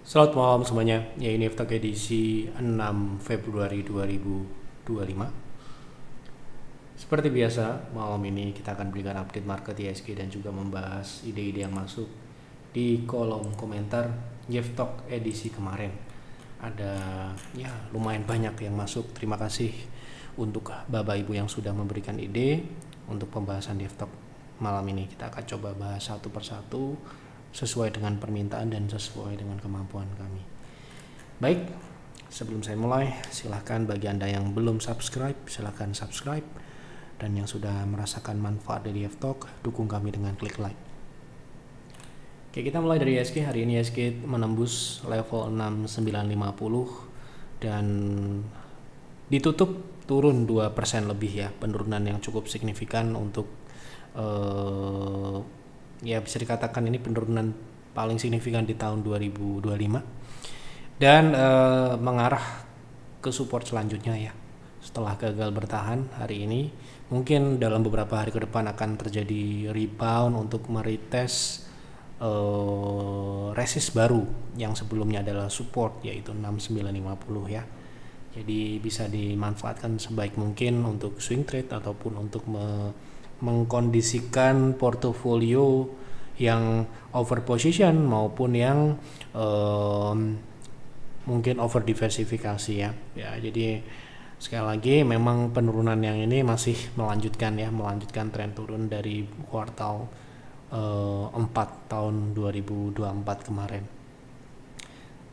Selamat malam semuanya. Ya, ini Iftak edisi 6 Februari 2025. Seperti biasa, malam ini kita akan berikan update market ISG dan juga membahas ide-ide yang masuk di kolom komentar Iftak edisi kemarin. Ada lumayan banyak yang masuk. Terima kasih untuk Bapak Ibu yang sudah memberikan ide untuk pembahasan Iftak malam ini. Kita akan coba bahas satu persatu sesuai dengan permintaan dan sesuai dengan kemampuan kami. Baik, sebelum saya mulai, silahkan bagi Anda yang belum subscribe, silahkan subscribe. Dan yang sudah merasakan manfaat dari F-Talk, dukung kami dengan klik like. Oke, kita mulai dari ISG. Hari ini ISG menembus level 6950 dan ditutup turun 2% lebih ya. Penurunan yang cukup signifikan untuk bisa dikatakan ini penurunan paling signifikan di tahun 2025 dan mengarah ke support selanjutnya ya. Setelah gagal bertahan hari ini, mungkin dalam beberapa hari ke depan akan terjadi rebound untuk meretest resist baru yang sebelumnya adalah support, yaitu 6950 ya. Jadi bisa dimanfaatkan sebaik mungkin untuk swing trade ataupun untuk mengkondisikan portofolio yang over position maupun yang mungkin over diversifikasi ya. Jadi sekali lagi memang penurunan yang ini masih melanjutkan tren turun dari kuartal 4 tahun 2024 kemarin.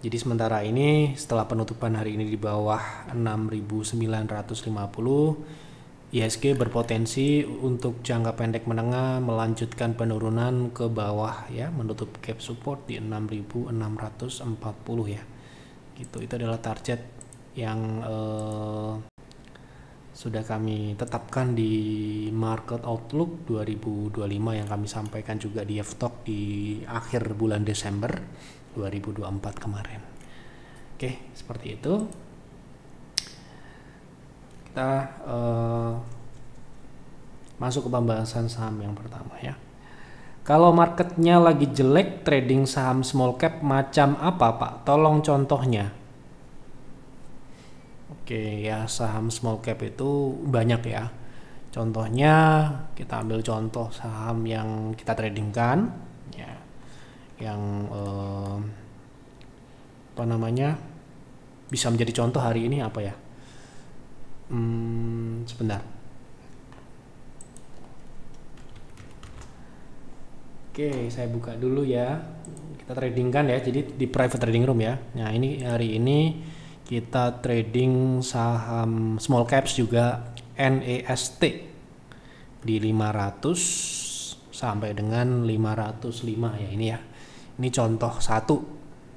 Jadi sementara ini setelah penutupan hari ini di bawah 6.950, ISG berpotensi untuk jangka pendek menengah melanjutkan penurunan ke bawah ya, menutup gap support di 6.640 ya. Gitu, itu adalah target yang sudah kami tetapkan di Market Outlook 2025 yang kami sampaikan juga di F-Talk di akhir bulan Desember 2024 kemarin. Oke, seperti itu. Kita masuk ke pembahasan saham yang pertama ya. Kalau marketnya lagi jelek, trading saham small cap macam apa Pak? Tolong contohnya. Oke ya, saham small cap itu banyak ya. Contohnya kita ambil contoh saham yang kita tradingkan ya, yang bisa menjadi contoh hari ini apa ya? Sebentar. Oke, saya buka dulu ya. Kita tradingkan ya, jadi di private trading room ya. Nah, ini hari ini kita trading saham small caps juga NEST di 500 sampai dengan 505 ya ini ya. Ini contoh satu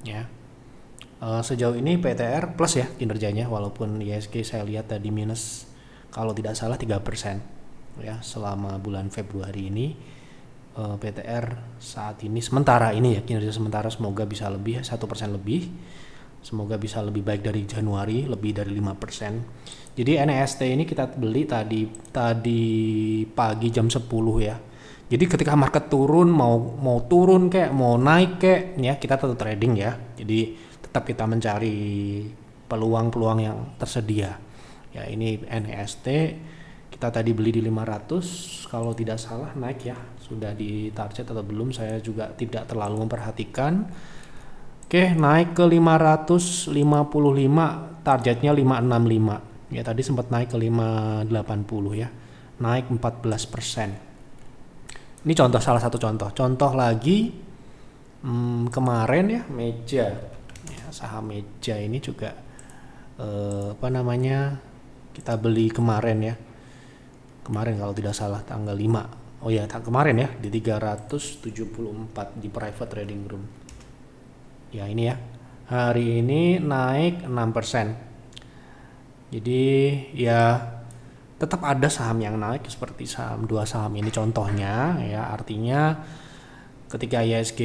ya. Sejauh ini PTR plus ya kinerjanya, walaupun ISG saya lihat tadi minus kalau tidak salah 3% ya selama bulan Februari ini. PTR saat ini sementara ini ya, kinerja sementara semoga bisa lebih 1% lebih, semoga bisa lebih baik dari Januari, lebih dari 5%. Jadi NEST ini kita beli tadi pagi jam 10 ya. Jadi ketika market turun, mau turun kayak mau naik kayak ya, kita tetap trading ya. Jadi tetap kita mencari peluang-peluang yang tersedia. Ya, ini NEST kita tadi beli di 500, kalau tidak salah naik ya. Sudah di target atau belum saya juga tidak terlalu memperhatikan. Oke, naik ke 555, targetnya 565. Ya, tadi sempat naik ke 580 ya. Naik 14%. Ini contoh, salah satu contoh. Contoh lagi kemarin ya, Meja. Ya, saham Meja ini juga kita beli kemarin ya. Kemarin kalau tidak salah tanggal 5. Oh ya, kemarin ya di 374 di private trading room. Ya, ini ya. Hari ini naik 6%. Jadi ya tetap ada saham yang naik seperti dua saham ini contohnya ya. Artinya ketika ISG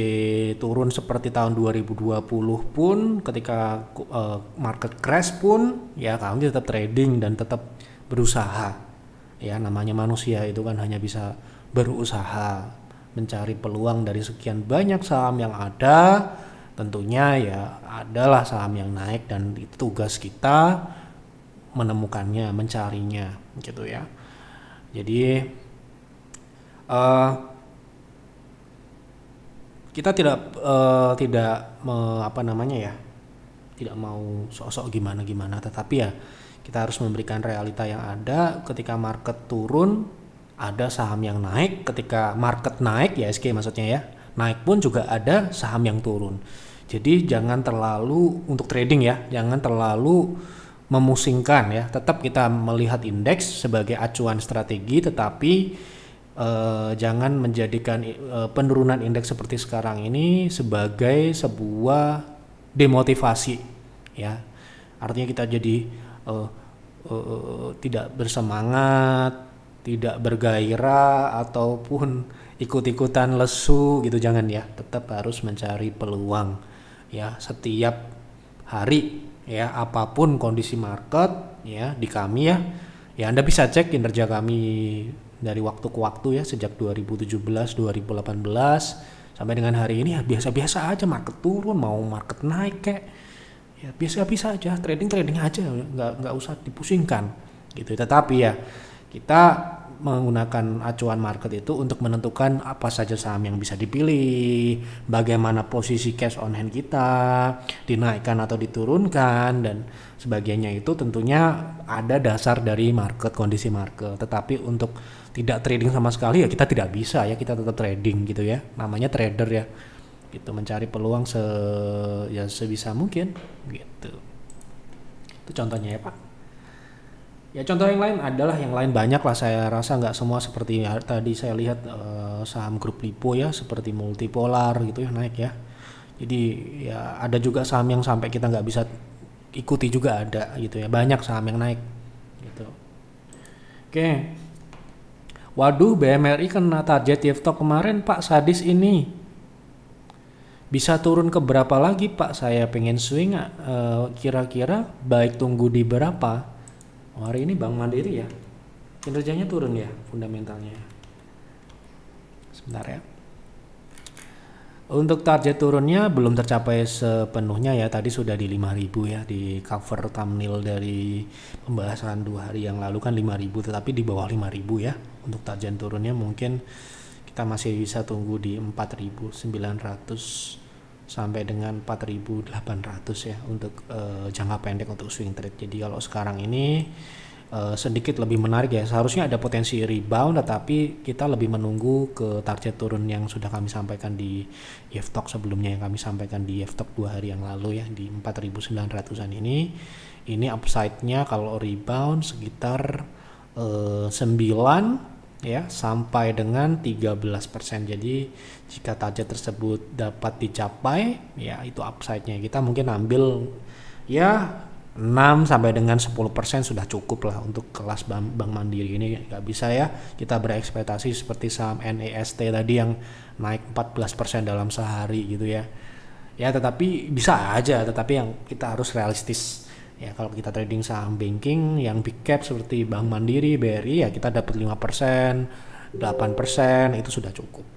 turun seperti tahun 2020 pun, ketika market crash pun ya kami tetap trading dan tetap berusaha. Ya, namanya manusia itu kan hanya bisa berusaha mencari peluang dari sekian banyak saham yang ada, tentunya ya adalah saham yang naik dan itu tugas kita menemukannya, mencarinya gitu ya. Jadi kita tidak mau sok-sok gimana-gimana, tetapi ya kita harus memberikan realita yang ada. Ketika market turun ada saham yang naik, ketika market naik ya SK maksudnya ya, naik pun juga ada saham yang turun. Jadi jangan terlalu untuk trading ya, jangan terlalu memusingkan ya. Tetap kita melihat indeks sebagai acuan strategi, tetapi jangan menjadikan penurunan indeks seperti sekarang ini sebagai sebuah demotivasi ya. Artinya kita jadi tidak bersemangat, tidak bergairah ataupun ikut-ikutan lesu gitu, jangan ya. Tetap harus mencari peluang ya setiap hari ya, apapun kondisi market ya di kami ya. Ya Anda bisa cek kinerja kami dari waktu ke waktu ya, sejak 2017, 2018 sampai dengan hari ini ya biasa-biasa aja. Market turun mau market naik kayak ya biasa-biasa aja, trading aja, nggak usah dipusingkan gitu. Tetapi ya kita menggunakan acuan market itu untuk menentukan apa saja saham yang bisa dipilih, bagaimana posisi cash on hand kita, dinaikkan atau diturunkan dan sebagainya. Itu tentunya ada dasar dari market, kondisi market. Tetapi untuk tidak trading sama sekali ya kita tidak bisa ya, kita tetap trading gitu ya. Namanya trader ya. Gitu, mencari peluang sebisa mungkin gitu. Itu contohnya ya Pak. Ya contoh yang lain adalah yang lain banyak lah, saya rasa nggak semua seperti ya, tadi saya lihat saham grup Lipo ya seperti Multipolar gitu ya naik ya. Jadi ya ada juga saham yang sampai kita nggak bisa ikuti juga ada gitu ya, banyak saham yang naik gitu. Oke. Waduh, BMRI kena target TikTok kemarin Pak, sadis ini. Bisa turun ke berapa lagi Pak? Saya pengen swing kira-kira baik tunggu di berapa? Hari ini Bank Mandiri ya kinerjanya turun ya, fundamentalnya. Sebentar ya. Untuk target turunnya belum tercapai sepenuhnya ya, tadi sudah di 5.000 ya, di cover thumbnail dari pembahasan 2 hari yang lalu kan 5.000, tetapi di bawah 5.000 ya. Untuk target turunnya mungkin kita masih bisa tunggu di 4.900 sampai dengan 4.800 ya untuk jangka pendek untuk swing trade. Jadi kalau sekarang ini sedikit lebih menarik ya, seharusnya ada potensi rebound, tetapi kita lebih menunggu ke target turun yang sudah kami sampaikan di YFTalk sebelumnya, yang kami sampaikan di YFTalk 2 hari yang lalu ya, di 4.900an ini upside-nya kalau rebound sekitar 9 ya sampai dengan 13%. Jadi jika target tersebut dapat dicapai ya itu upside-nya, kita mungkin ambil ya 6 sampai dengan 10% sudah cukup lah untuk kelas Bank Mandiri ini. Nggak bisa ya kita berekspektasi seperti saham NEST tadi yang naik 14% dalam sehari gitu ya. Ya tetapi bisa aja, tetapi yang kita harus realistis. Ya kalau kita trading saham banking yang big cap seperti Bank Mandiri, BRI ya kita dapat 5%, 8% itu sudah cukup.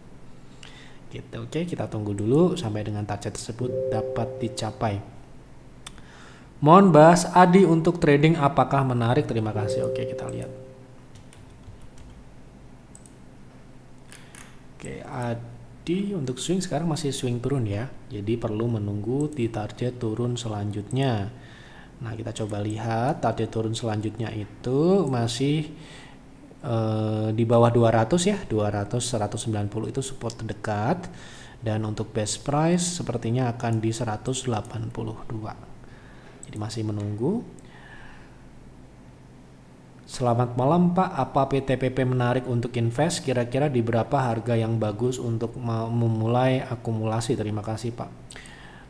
Gitu. Oke, kita tunggu dulu sampai dengan target tersebut dapat dicapai. Mohon bahas Adi untuk trading apakah menarik? Terima kasih. Oke, kita lihat. Oke, Adi untuk swing sekarang masih swing turun ya. Jadi perlu menunggu di target turun selanjutnya. Nah kita coba lihat target turun selanjutnya itu masih di bawah 200 ya, 200 190 itu support terdekat, dan untuk best price sepertinya akan di 182. Jadi masih menunggu. Selamat malam Pak, apa PTPP menarik untuk invest? Kira-kira di berapa harga yang bagus untuk memulai akumulasi? Terima kasih Pak.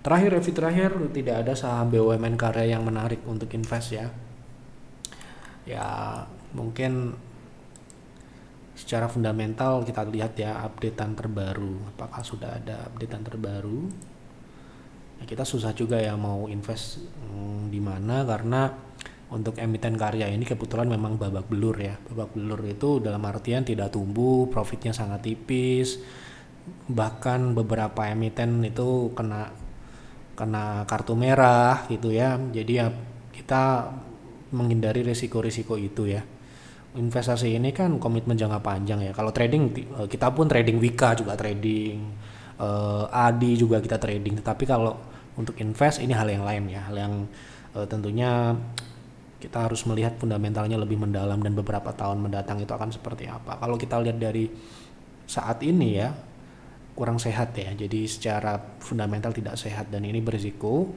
Review terakhir tidak ada saham BUMN karya yang menarik untuk invest ya. Ya mungkin secara fundamental kita lihat ya updatean terbaru. Apakah sudah ada updatean terbaru? Ya, kita susah juga ya mau invest di mana, karena untuk emiten karya ini kebetulan memang babak belur ya. Babak belur itu dalam artian tidak tumbuh, profitnya sangat tipis. Bahkan beberapa emiten itu kena kena kartu merah gitu ya. Jadi ya kita menghindari risiko-risiko itu ya. Investasi ini kan komitmen jangka panjang ya. Kalau trading kita pun trading Wika juga trading, ADI juga kita trading. Tetapi kalau untuk invest ini hal yang lain ya, hal yang tentunya kita harus melihat fundamentalnya lebih mendalam dan beberapa tahun mendatang itu akan seperti apa. Kalau kita lihat dari saat ini ya kurang sehat ya, jadi secara fundamental tidak sehat dan ini berisiko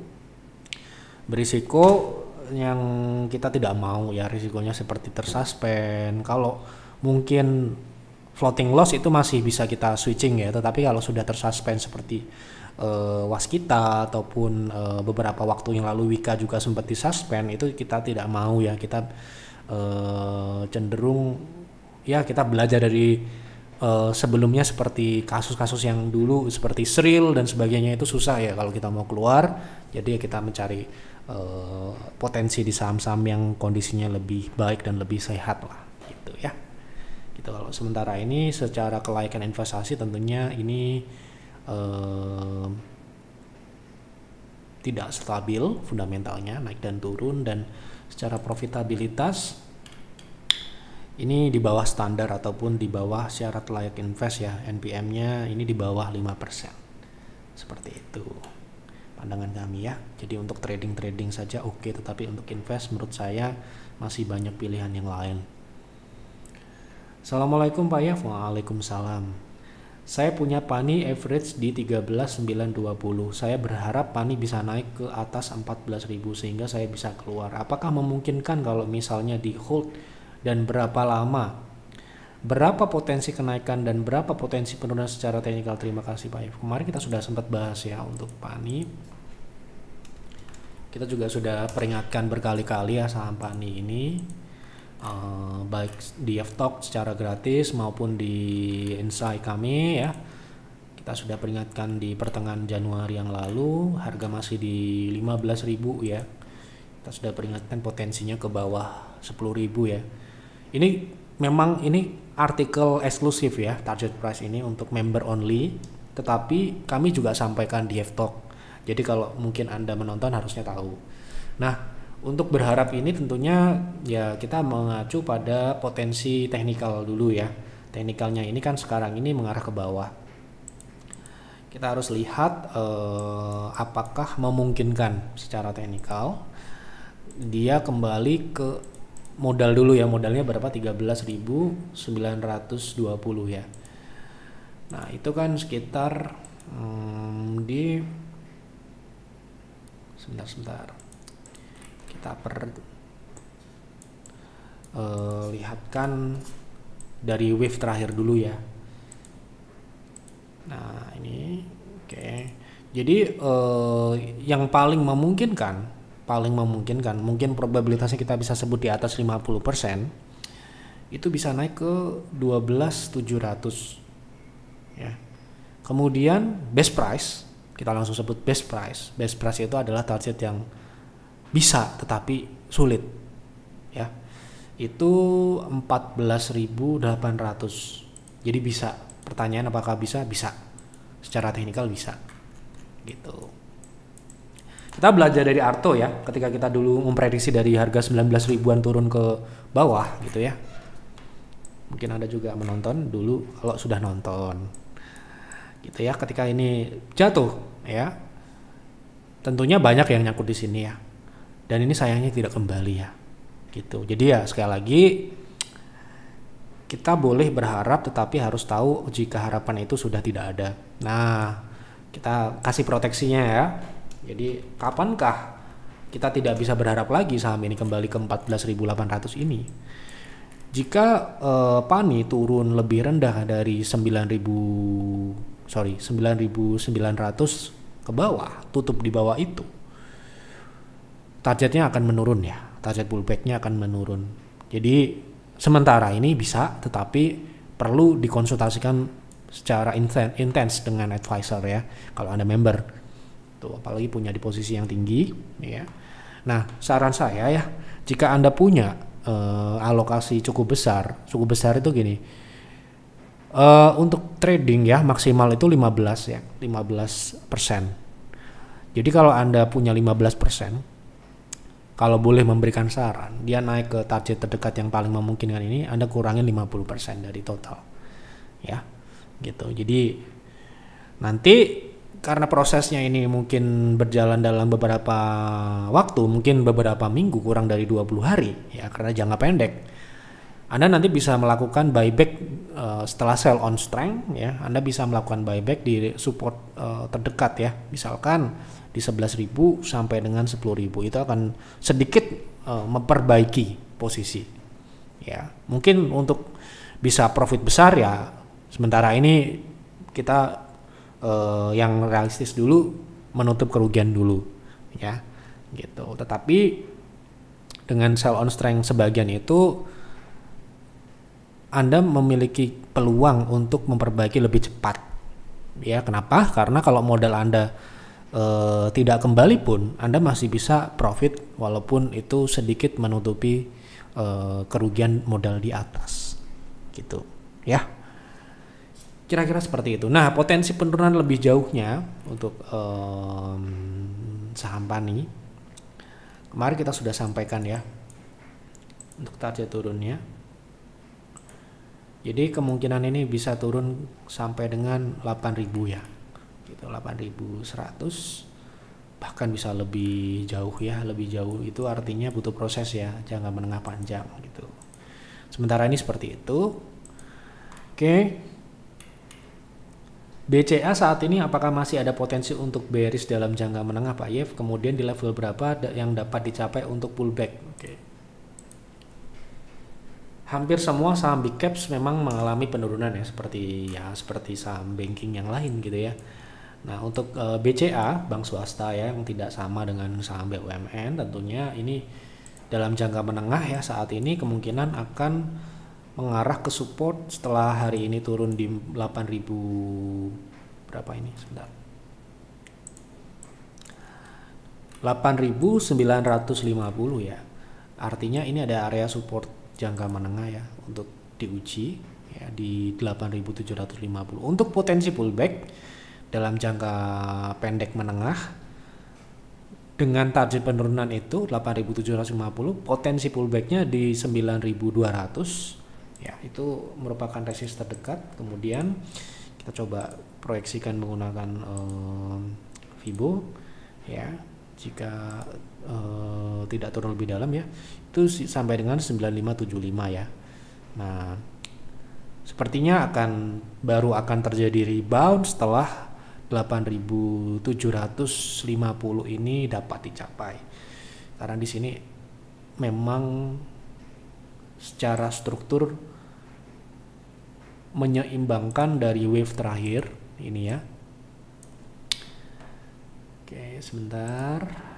yang kita tidak mau ya, risikonya seperti tersuspend. Kalau mungkin floating loss itu masih bisa kita switching ya, tetapi kalau sudah tersuspend seperti Waskita ataupun beberapa waktu yang lalu Wika juga sempat disuspend, itu kita tidak mau ya. Kita cenderung ya kita belajar dari sebelumnya, seperti kasus-kasus yang dulu seperti Sril dan sebagainya, itu susah ya kalau kita mau keluar. Jadi kita mencari potensi di saham-saham yang kondisinya lebih baik dan lebih sehat lah gitu ya. Gitu. Kalau sementara ini secara kelayakan investasi tentunya ini tidak stabil fundamentalnya, naik dan turun, dan secara profitabilitas ini di bawah standar ataupun di bawah syarat layak invest ya. NPM-nya ini di bawah 5%. Seperti itu pandangan kami ya. Jadi untuk trading saja oke, tetapi untuk invest menurut saya masih banyak pilihan yang lain. Assalamualaikum Pak Yaf. Waalaikumsalam. Saya punya PANI average di 13.920. Saya berharap PANI bisa naik ke atas 14.000 sehingga saya bisa keluar. Apakah memungkinkan kalau misalnya di hold, dan berapa lama? Berapa potensi kenaikan dan berapa potensi penurunan secara teknikal? Terima kasih Pak Yaf. Kemarin kita sudah sempat bahas ya untuk PANI. Kita juga sudah peringatkan berkali-kali ya saham PANI ini. Baik di F-Talk secara gratis maupun di insight kami ya. Kita sudah peringatkan di pertengahan Januari yang lalu, harga masih di 15.000 ya. Kita sudah peringatkan potensinya ke bawah 10.000 ya. Ini memang ini artikel eksklusif ya, target price ini untuk member only, tetapi kami juga sampaikan di F-Talk. Jadi kalau mungkin Anda menonton harusnya tahu. Nah, untuk berharap ini tentunya ya kita mengacu pada potensi teknikal dulu ya. Teknikalnya ini kan sekarang ini mengarah ke bawah. Kita harus lihat apakah memungkinkan secara teknikal dia kembali ke modal dulu ya. Modalnya berapa? 13.920 ya. Nah itu kan sekitar di sebentar kita lihatkan dari wave terakhir dulu ya. Nah ini oke. Jadi yang paling memungkinkan mungkin probabilitasnya kita bisa sebut di atas 50%, itu bisa naik ke 12.700 ya. Kemudian best price, kita langsung sebut best price itu adalah target yang bisa tetapi sulit ya, itu 14.800. jadi bisa, pertanyaan apakah bisa secara teknikal bisa gitu. Kita belajar dari Arto ya, ketika kita dulu memprediksi dari harga 19 ribuan turun ke bawah gitu ya. Mungkin Anda juga menonton dulu kalau sudah nonton gitu ya. Ketika ini jatuh ya, tentunya banyak yang nyangkut di sini ya. Dan ini sayangnya tidak kembali ya gitu. Jadi ya sekali lagi kita boleh berharap, tetapi harus tahu jika harapan itu sudah tidak ada. Nah kita kasih proteksinya ya. Jadi kapankah kita tidak bisa berharap lagi saham ini kembali ke 14.800 ini? Jika PANI turun lebih rendah dari 9.900 ke bawah, tutup di bawah itu, targetnya akan menurun ya, target pullbacknya akan menurun. Jadi sementara ini bisa, tetapi perlu dikonsultasikan secara intens dengan advisor ya, kalau Anda member tuh, apalagi punya di posisi yang tinggi ya. Nah saran saya ya, jika Anda punya alokasi cukup besar itu gini, untuk trading ya maksimal itu 15%. Jadi kalau Anda punya 15%, kalau boleh memberikan saran, dia naik ke target terdekat yang paling memungkinkan ini, Anda kurangin 50% dari total. Ya, gitu. Jadi nanti karena prosesnya ini mungkin berjalan dalam beberapa waktu, mungkin beberapa minggu, kurang dari 20 hari, ya karena jangka pendek. Anda nanti bisa melakukan buyback setelah sell on strength, ya. Anda bisa melakukan buyback di support terdekat, ya. Misalkan di 11.000 sampai dengan 10.000, itu akan sedikit memperbaiki posisi, ya. Mungkin untuk bisa profit besar, ya sementara ini kita yang realistis dulu, menutup kerugian dulu, ya gitu. Tetapi dengan sell on strength sebagian itu Anda memiliki peluang untuk memperbaiki lebih cepat, ya. Kenapa? Karena kalau modal Anda tidak kembali pun, Anda masih bisa profit walaupun itu sedikit menutupi kerugian modal di atas, gitu, ya. Kira-kira seperti itu. Nah, potensi penurunan lebih jauhnya untuk saham Pani, kemarin kita sudah sampaikan, ya, untuk target turunnya. Jadi kemungkinan ini bisa turun sampai dengan 8.000, ya. Gitu, 8.100, bahkan bisa lebih jauh, ya. Lebih jauh itu artinya butuh proses, ya, jangka menengah panjang gitu. Sementara ini seperti itu. Oke. BCA saat ini apakah masih ada potensi untuk bearish dalam jangka menengah, Pak Yev? Kemudian di level berapa yang dapat dicapai untuk pullback? Oke. Hampir semua saham big caps memang mengalami penurunan, ya, seperti saham banking yang lain gitu, ya. Nah, untuk BCA, bank swasta, ya, yang tidak sama dengan saham BUMN, tentunya ini dalam jangka menengah, ya, saat ini kemungkinan akan mengarah ke support setelah hari ini turun di 8.000 berapa ini? Sebentar. 8.950, ya. Artinya ini ada area support jangka menengah, ya, untuk diuji, ya, di 8.750. Untuk potensi pullback dalam jangka pendek menengah dengan target penurunan itu 8.750, potensi pullbacknya di 9.200, ya, itu merupakan resist terdekat. Kemudian kita coba proyeksikan menggunakan Fibo, ya, jika tidak turun lebih dalam, ya, itu sampai dengan 9575, ya. Nah, sepertinya baru akan terjadi rebound setelah 8.750 ini dapat dicapai. Karena di sini memang secara struktur menyeimbangkan dari wave terakhir ini, ya. Oke, sebentar.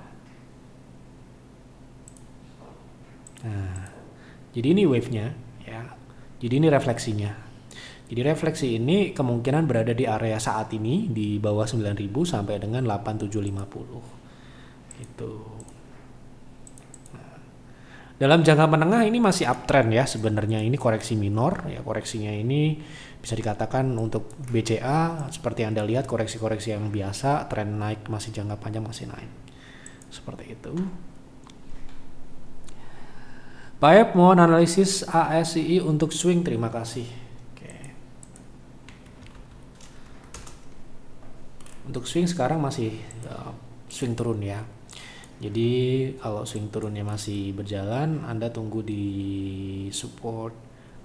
Nah, jadi ini wave-nya, ya. Jadi ini refleksinya. Jadi refleksi ini kemungkinan berada di area saat ini di bawah 9.000 sampai dengan 8.750. Itu. Nah, dalam jangka menengah ini masih uptrend, ya, sebenarnya ini koreksi minor, ya. Koreksinya ini bisa dikatakan untuk BCA seperti Anda lihat koreksi-koreksi yang biasa, tren naik masih jangka panjang masih naik. Seperti itu. Pak, mohon analisis ASII untuk swing, terima kasih. Untuk swing sekarang masih swing turun, ya. Jadi kalau swing turunnya masih berjalan, Anda tunggu di support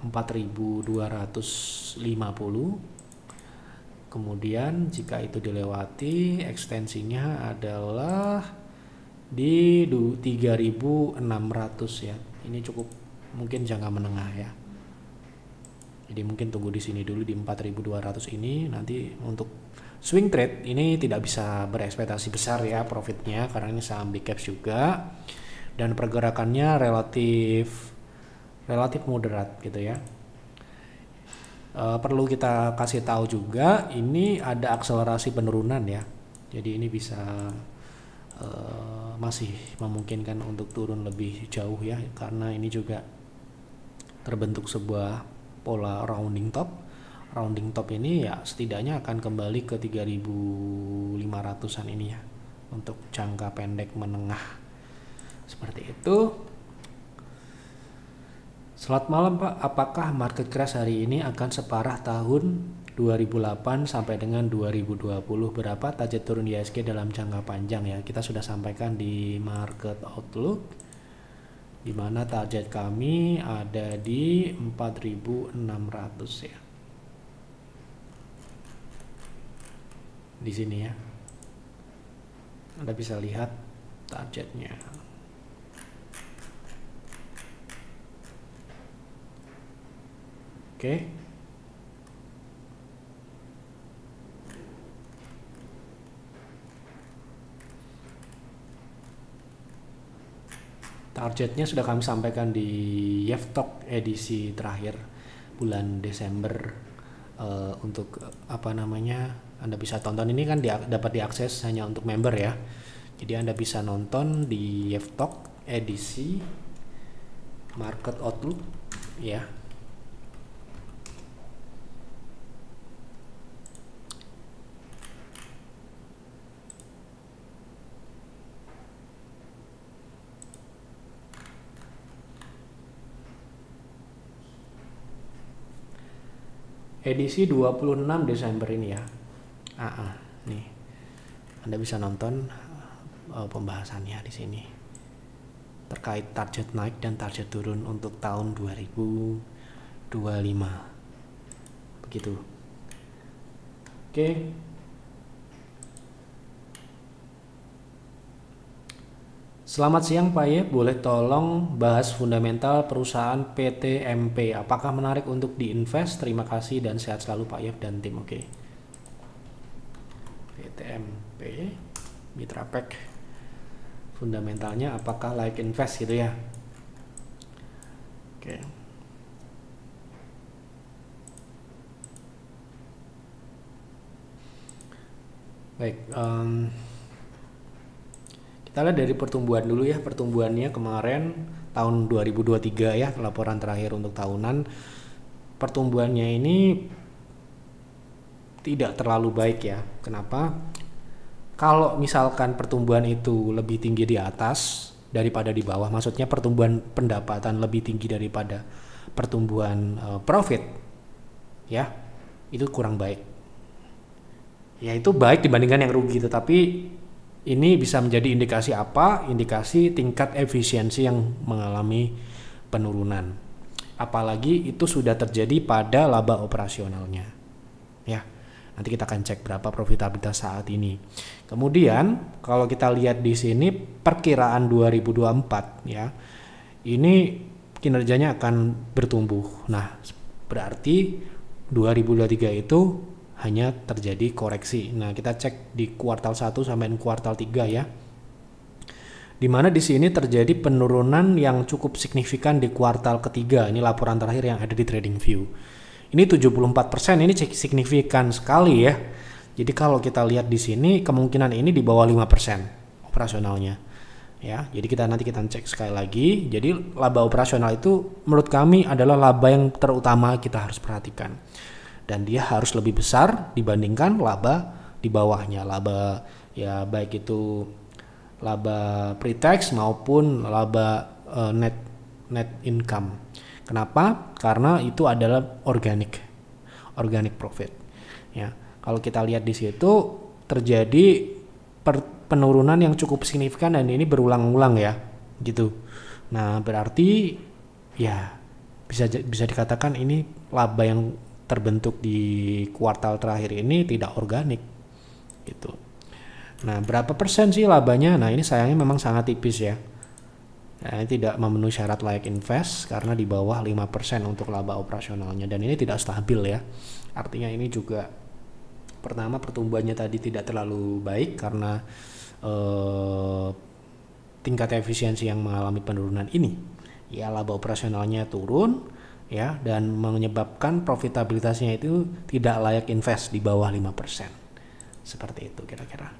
4.250. Kemudian jika itu dilewati, ekstensinya adalah di 3.600, ya. Ini cukup mungkin jangka menengah, ya. Jadi mungkin tunggu di sini dulu di 4.200 ini. Nanti untuk swing trade ini tidak bisa berekspektasi besar, ya, profitnya karena ini saham big caps juga dan pergerakannya relatif moderat gitu, ya. Perlu kita kasih tahu juga ini ada akselerasi penurunan, ya. Jadi ini bisa masih memungkinkan untuk turun lebih jauh, ya, karena ini juga terbentuk sebuah pola rounding top. Rounding top ini, ya, setidaknya akan kembali ke 3.500-an ini, ya. untuk jangka pendek menengah. Seperti itu. Selamat malam Pak, apakah market crash hari ini akan separah tahun 2008 sampai dengan 2020? Berapa target turun IHSG dalam jangka panjang ya? Kita sudah sampaikan di market outlook, di mana target kami ada di 4.600 ya. Di sini ya. Anda bisa lihat targetnya. Oke. Targetnya sudah kami sampaikan di Yeftalk edisi terakhir bulan Desember. Untuk apa namanya, Anda bisa tonton ini kan dapat diakses hanya untuk member ya. Jadi Anda bisa nonton di Yeftalk edisi Market Outlook ya. Edisi 26 Desember ini ya. Nih. Anda bisa nonton pembahasannya di sini terkait target naik dan target turun untuk tahun 2025. Begitu. Oke. Selamat siang Pak Ye, boleh tolong bahas fundamental perusahaan PT MP. Apakah menarik untuk diinvest? Terima kasih dan sehat selalu Pak Ye dan tim. Oke. PT MP, Mitra Pack. Fundamentalnya apakah like invest gitu ya? Oke. Baik. Kita lihat dari pertumbuhan dulu ya. Pertumbuhannya kemarin tahun 2023 ya, laporan terakhir untuk tahunan. Pertumbuhannya ini tidak terlalu baik ya. Kenapa? Kalau misalkan pertumbuhan itu lebih tinggi di atas daripada di bawah, maksudnya pertumbuhan pendapatan lebih tinggi daripada pertumbuhan profit ya, itu kurang baik. Ya itu baik dibandingkan yang rugi, tetapi ini bisa menjadi indikasi apa? Indikasi tingkat efisiensi yang mengalami penurunan. Apalagi itu sudah terjadi pada laba operasionalnya. Ya, nanti kita akan cek berapa profitabilitas saat ini. Kemudian kalau kita lihat di sini perkiraan 2024 ya. Ini kinerjanya akan bertumbuh. Nah, berarti 2023 itu hanya terjadi koreksi. Nah, kita cek di kuartal 1 sampai kuartal 3 ya. Dimana di sini terjadi penurunan yang cukup signifikan di kuartal ketiga. Ini laporan terakhir yang ada di TradingView. Ini 74%, ini signifikan sekali ya. Jadi kalau kita lihat di sini kemungkinan ini di bawah 5% operasionalnya. Ya, jadi nanti kita cek sekali lagi. Jadi laba operasional itu menurut kami adalah laba yang terutama kita harus perhatikan. Dan dia harus lebih besar dibandingkan laba di bawahnya, laba ya baik itu laba pre-tax maupun laba net income. Kenapa? Karena itu adalah organic profit. Ya, kalau kita lihat di situ terjadi penurunan yang cukup signifikan dan ini berulang-ulang ya, gitu. Nah, berarti ya bisa dikatakan ini laba yang terbentuk di kuartal terakhir ini tidak organik gitu. Nah, berapa persen sih labanya? Nah, ini sayangnya memang sangat tipis ya. Nah, ini tidak memenuhi syarat layak invest karena di bawah 5% untuk laba operasionalnya dan ini tidak stabil ya. Artinya ini juga pertama pertumbuhannya tadi tidak terlalu baik karena tingkat efisiensi yang mengalami penurunan ini. Ya, laba operasionalnya turun ya, dan menyebabkan profitabilitasnya itu tidak layak invest di bawah 5%. Seperti itu kira-kira.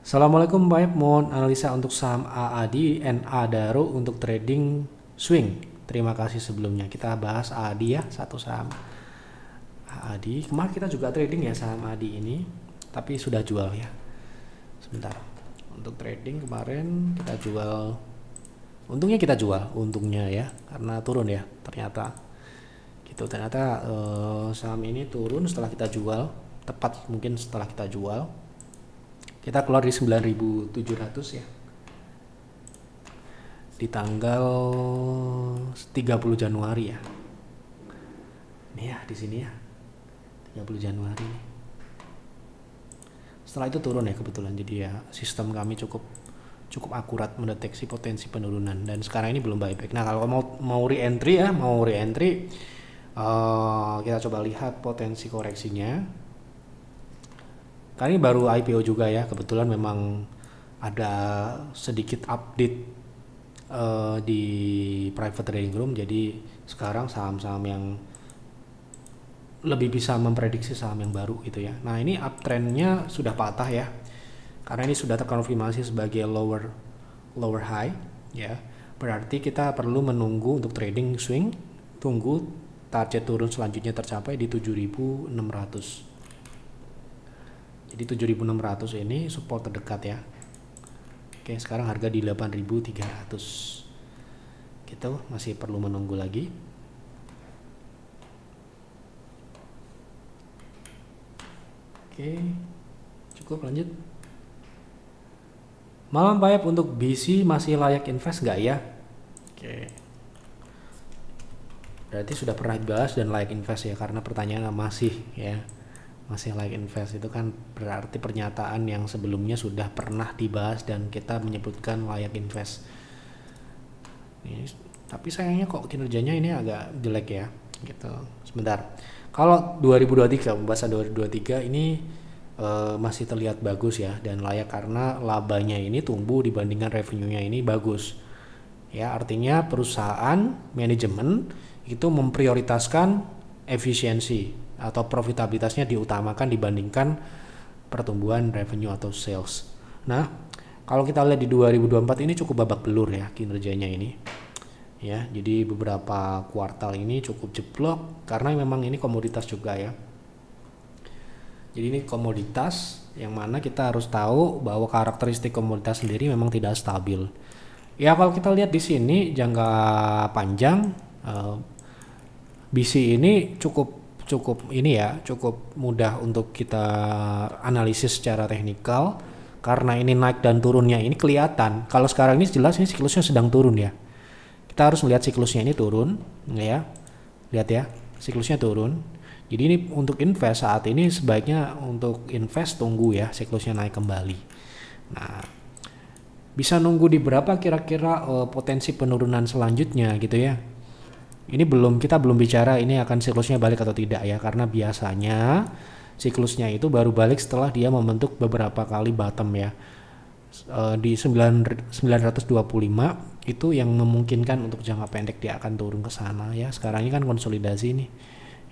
Assalamualaikum Pak, mohon analisa untuk saham AAD and Adaro untuk trading swing. Terima kasih sebelumnya. Kita bahas AAD ya, satu saham AAD. Kemarin kita juga trading ya saham AAD ini. tapi sudah jual ya. Sebentar, untuk trading kemarin kita jual, untungnya kita jual, untungnya ya, karena turun ya ternyata gitu. Ternyata saham ini turun setelah kita jual, tepat mungkin setelah kita jual, kita keluar di 9.700 ya, di tanggal 30 Januari ya. Ini ya di sini ya, 30 Januari. Setelah itu turun ya kebetulan, jadi ya sistem kami cukup akurat mendeteksi potensi penurunan, dan sekarang ini belum buyback. Nah, kalau mau re-entry ya, kita coba lihat potensi koreksinya. Kali ini baru IPO juga ya, kebetulan memang ada sedikit update di private trading room, jadi sekarang saham-saham yang lebih bisa memprediksi saham yang baru gitu ya. Nah, ini uptrendnya sudah patah ya, karena ini sudah terkonfirmasi sebagai lower high ya. Berarti kita perlu menunggu untuk trading swing, tunggu target turun selanjutnya tercapai di 7.600. Jadi 7.600 ini support terdekat ya. Oke, sekarang harga di 8.300. Gitu, masih perlu menunggu lagi. Oke, cukup, lanjut. Malam Pak Yap, untuk BC masih layak invest nggak ya? Oke, berarti sudah pernah dibahas dan layak invest ya, karena pertanyaannya masih ya, masih layak invest. Itu kan berarti pernyataan yang sebelumnya sudah pernah dibahas dan kita menyebutkan layak invest. Ini, tapi sayangnya kok kinerjanya ini agak jelek ya gitu. Sebentar, kalau 2023, pembahasan 2023 ini masih terlihat bagus ya dan layak, karena labanya ini tumbuh dibandingkan revenue-nya ini bagus ya. Artinya perusahaan manajemen itu memprioritaskan efisiensi atau profitabilitasnya diutamakan dibandingkan pertumbuhan revenue atau sales. Nah, kalau kita lihat di 2024 ini cukup babak belur ya kinerjanya ini ya. Jadi beberapa kuartal ini cukup jeblok karena memang ini komoditas juga ya. Jadi ini komoditas yang mana kita harus tahu bahwa karakteristik komoditas sendiri memang tidak stabil. Ya, kalau kita lihat di sini jangka panjang BC ini cukup ini ya, cukup mudah untuk kita analisis secara teknikal karena ini naik dan turunnya ini kelihatan. Kalau sekarang ini jelas ini siklusnya sedang turun ya. Kita harus melihat siklusnya ini turun ya. Lihat ya, siklusnya turun. Jadi ini untuk invest saat ini sebaiknya untuk invest tunggu ya siklusnya naik kembali. Nah, bisa nunggu di berapa kira-kira potensi penurunan selanjutnya gitu ya. Ini kita belum bicara ini akan siklusnya balik atau tidak ya, karena biasanya siklusnya itu baru balik setelah dia membentuk beberapa kali bottom ya. Di 925 itu yang memungkinkan untuk jangka pendek dia akan turun ke sana ya. Sekarang ini kan konsolidasi nih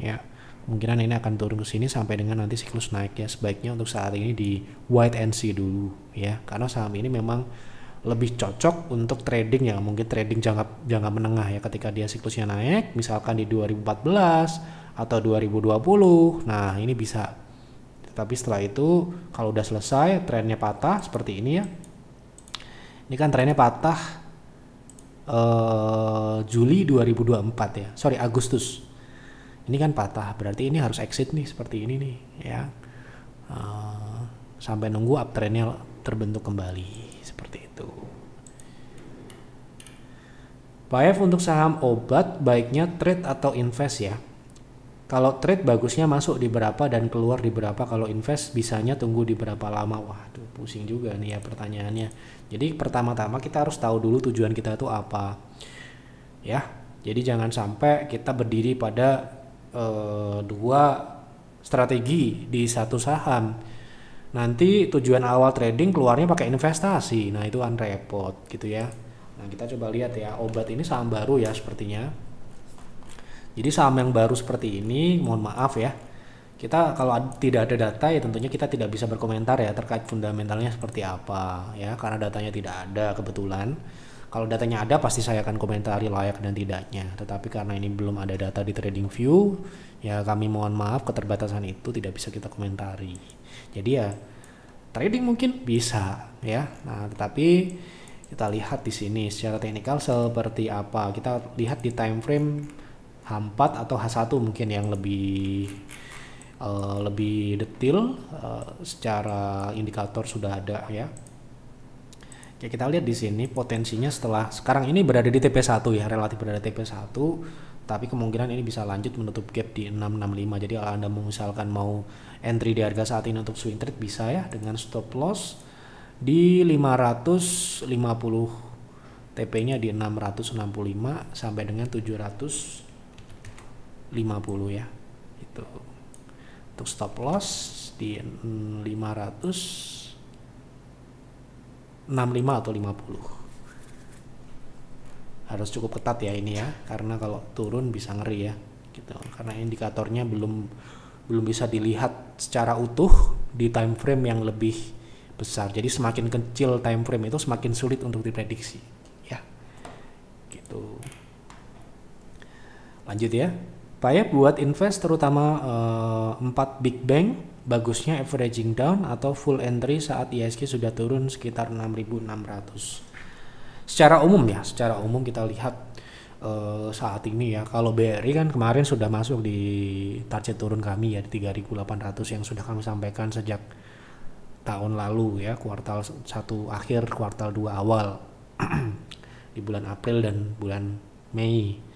ya. Kemungkinan ini akan turun ke sini sampai dengan nanti siklus naik ya. Sebaiknya untuk saat ini di wait and see dulu ya, karena saham ini memang lebih cocok untuk trading ya, mungkin trading jangka menengah ya, ketika dia siklusnya naik misalkan di 2014 atau 2020. Nah, ini bisa. Tapi setelah itu kalau udah selesai trennya patah seperti ini ya. Ini kan trennya patah Juli 2024 ya. Sorry, Agustus. Ini kan patah, berarti ini harus exit nih seperti ini nih ya. Sampai nunggu uptrendnya terbentuk kembali seperti itu. Pak F, untuk saham obat baiknya trade atau invest ya? Kalau trade bagusnya masuk di berapa dan keluar di berapa, kalau invest bisanya tunggu di berapa lama? Waduh, pusing juga nih ya pertanyaannya. Jadi pertama-tama kita harus tahu dulu tujuan kita itu apa ya. Jadi jangan sampai kita berdiri pada dua strategi di satu saham. Nanti tujuan awal trading keluarnya pakai investasi. Nah, itu kan repot gitu ya. Nah, kita coba lihat ya, obat ini saham baru ya sepertinya. Jadi saham yang baru seperti ini, mohon maaf ya, kita kalau tidak ada data ya tentunya kita tidak bisa berkomentar ya terkait fundamentalnya seperti apa ya, karena datanya tidak ada kebetulan. Kalau datanya ada pasti saya akan komentari layak dan tidaknya. Tetapi karena ini belum ada data di TradingView, ya kami mohon maaf keterbatasan itu tidak bisa kita komentari. Jadi ya trading mungkin bisa ya. Nah, tetapi kita lihat di sini secara teknikal seperti apa. Kita lihat di time frame H4 atau H1 mungkin yang lebih detail. Secara indikator sudah ada ya. Ya, kita lihat di sini potensinya setelah sekarang ini berada di TP1 ya, relatif berada di TP1, tapi kemungkinan ini bisa lanjut menutup gap di 665. Jadi kalau Anda misalkan mau entry di harga saat ini untuk swing trade bisa ya, dengan stop loss di 550, TP-nya di 665 sampai dengan 750 ya. Itu. Untuk stop loss di 565 atau 50. Harus cukup ketat ya ini ya, karena kalau turun bisa ngeri ya gitu. Karena indikatornya belum bisa dilihat secara utuh di time frame yang lebih besar. Jadi semakin kecil time frame itu semakin sulit untuk diprediksi ya. Gitu. Lanjut ya. Pak ya, buat invest terutama 4 big bank, bagusnya averaging down atau full entry saat IHSG sudah turun sekitar 6.600. Secara umum kita lihat saat ini ya, kalau BRI kan kemarin sudah masuk di target turun kami ya di 3.800 yang sudah kami sampaikan sejak tahun lalu ya, kuartal 1 akhir, kuartal 2 awal di bulan April dan bulan Mei.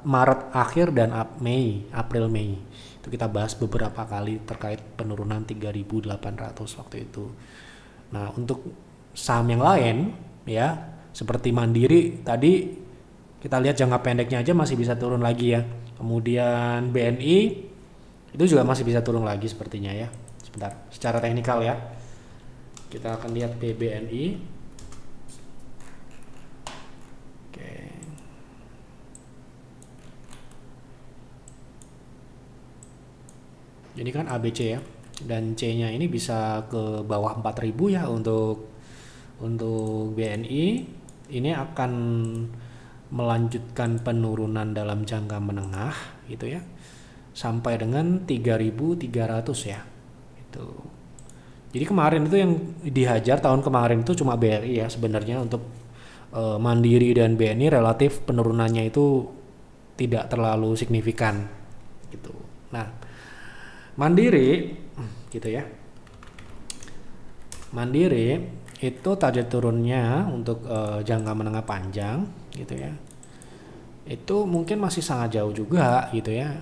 Maret akhir dan April Mei. Itu kita bahas beberapa kali terkait penurunan 3.800 waktu itu. Nah, untuk saham yang lain ya, seperti Mandiri tadi kita lihat jangka pendeknya aja masih bisa turun lagi ya. Kemudian BNI itu juga masih bisa turun lagi sepertinya ya. Sebentar, secara teknikal ya. Kita akan lihat BNI. Jadi kan ABC ya, dan C-nya ini bisa ke bawah 4.000 ya untuk BNI. Ini akan melanjutkan penurunan dalam jangka menengah gitu ya, sampai dengan 3.300 ya. Itu. Jadi kemarin itu yang dihajar tahun kemarin itu cuma BRI ya sebenarnya. Untuk Mandiri dan BNI relatif penurunannya itu tidak terlalu signifikan gitu. Nah, Mandiri gitu ya. Mandiri itu target turunnya untuk jangka menengah panjang gitu ya. Itu mungkin masih sangat jauh juga gitu ya.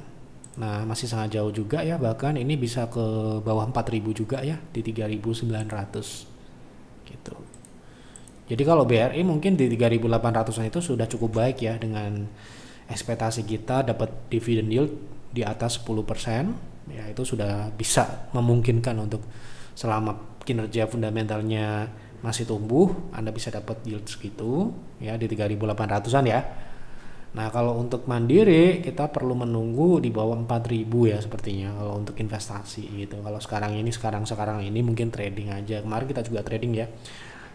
Nah, masih sangat jauh juga ya, bahkan ini bisa ke bawah 4.000 juga ya, di 3.900 gitu. Jadi kalau BRI mungkin di 3.800-an itu sudah cukup baik ya, dengan ekspektasi kita dapat dividen yield di atas 10%. Ya, itu sudah bisa memungkinkan untuk selama kinerja fundamentalnya masih tumbuh, Anda bisa dapat yield segitu ya di 3.800-an ya. Nah, kalau untuk Mandiri kita perlu menunggu di bawah 4.000 ya sepertinya kalau untuk investasi gitu. Kalau sekarang ini mungkin trading aja. Kemarin kita juga trading ya.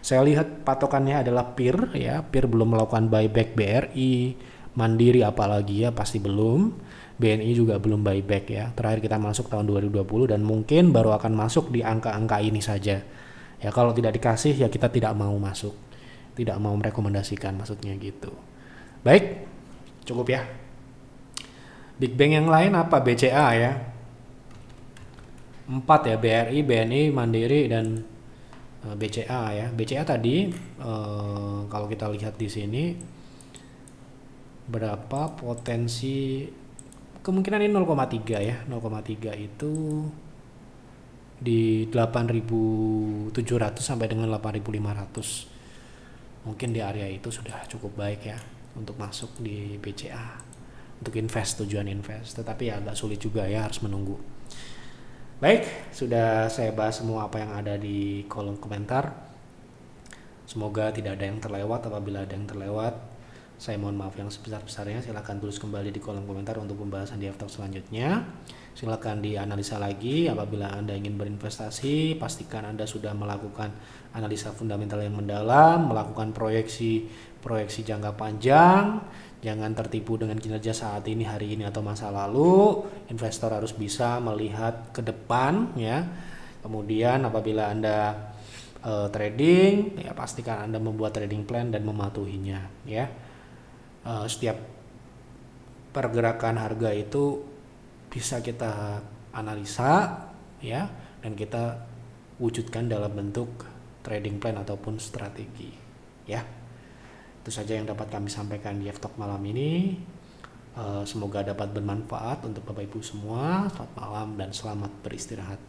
Saya lihat patokannya adalah PIR ya. PIR belum melakukan buyback BRI, Mandiri apalagi ya pasti belum. BNI juga belum buyback ya. Terakhir kita masuk tahun 2020 dan mungkin baru akan masuk di angka-angka ini saja. Ya kalau tidak dikasih ya kita tidak mau masuk. Tidak mau merekomendasikan maksudnya gitu. Baik, cukup ya. Big Bang yang lain apa? BCA ya. 4 ya, BRI, BNI, Mandiri dan BCA ya. BCA tadi kalau kita lihat di sini berapa potensi, kemungkinan ini 0,3 ya. 0,3 itu di 8.700 sampai dengan 8.500. Mungkin di area itu sudah cukup baik ya untuk masuk di BCA untuk tujuan invest. Tetapi ya agak sulit juga ya, harus menunggu. Baik, sudah saya bahas semua apa yang ada di kolom komentar. Semoga tidak ada yang terlewat. Apabila ada yang terlewat, Saya mohon maaf yang sebesar-besarnya. Silakan tulis kembali di kolom komentar untuk pembahasan di F-Talk selanjutnya. Silakan dianalisa lagi. Apabila Anda ingin berinvestasi, pastikan Anda sudah melakukan analisa fundamental yang mendalam, melakukan proyeksi jangka panjang. Jangan tertipu dengan kinerja saat ini, hari ini, atau masa lalu. Investor harus bisa melihat ke depan, ya. Kemudian apabila Anda trading, ya pastikan Anda membuat trading plan dan mematuhinya, ya. Setiap pergerakan harga itu bisa kita analisa, ya, dan kita wujudkan dalam bentuk trading plan ataupun strategi, ya. Itu saja yang dapat kami sampaikan di F-Talk malam ini. Semoga dapat bermanfaat untuk Bapak Ibu semua. Selamat malam dan selamat beristirahat.